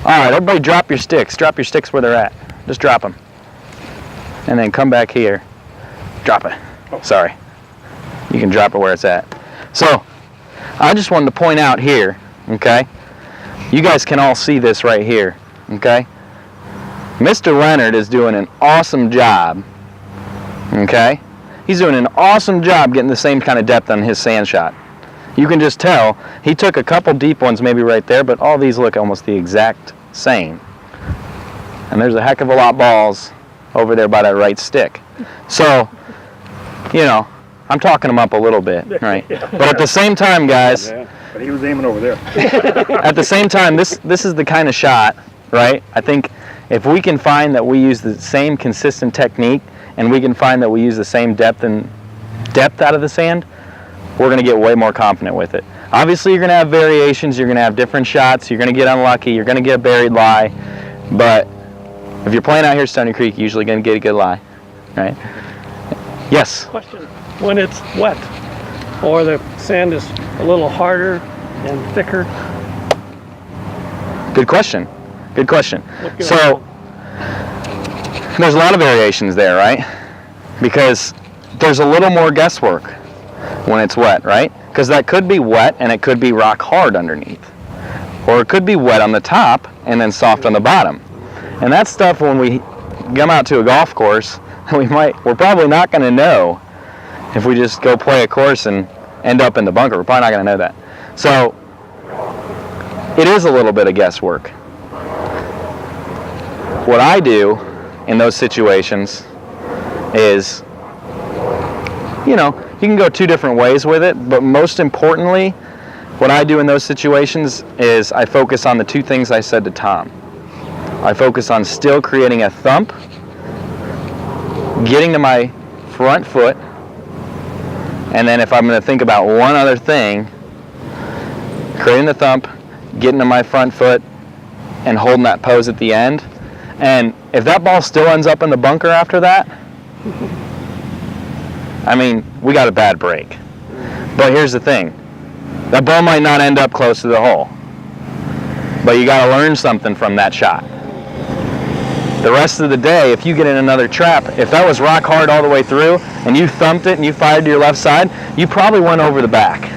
All right, everybody drop your sticks. Drop your sticks where they're at. Just drop them. And then come back here. Drop it. Sorry. You can drop it where it's at. So, I just wanted to point out here, okay? You guys can all see this right here, okay? Mr. Leonard is doing an awesome job, okay? He's doing an awesome job getting the same kind of depth on his sand shot. You can just tell he took a couple deep ones maybe right there, but all these look almost the exact same. And there's a heck of a lot of balls over there by that right stick. So, you know, I'm talking him up a little bit, right? But at the same time, guys, Yeah, but he was aiming over there. at the same time, this is the kind of shot, right? I think if we can find that we use the same consistent technique and we can find that we use the same depth out of the sand, we're going to get way more confident with it. Obviously, you're going to have variations. You're going to have different shots. You're going to get unlucky. You're going to get a buried lie. But if you're playing out here at Stony Creek, you're usually going to get a good lie, right? Yes? Question. When it's wet or the sand is a little harder and thicker. Good question. Good question. What So, there's a lot of variations there, right? Because there's a little more guesswork when it's wet, right? Because that could be wet and it could be rock hard underneath. Or it could be wet on the top and then soft on the bottom. And that stuff, when we come out to a golf course, we're probably not going to know if we just go play a course and end up in the bunker. We're probably not going to know that. So it is a little bit of guesswork. What I do in those situations is, you know, you can go two different ways with it, but most importantly, what I do in those situations is I focus on the two things I said to Tom. I focus on still creating a thump, getting to my front foot, and then if I'm going to think about one other thing, creating the thump, getting to my front foot, and holding that pose at the end. And if that ball still ends up in the bunker after that, I mean, we got a bad break. But here's the thing. That ball might not end up close to the hole. But you got to learn something from that shot. The rest of the day, if you get in another trap, if that was rock hard all the way through and you thumped it and you fired to your left side, you probably went over the back.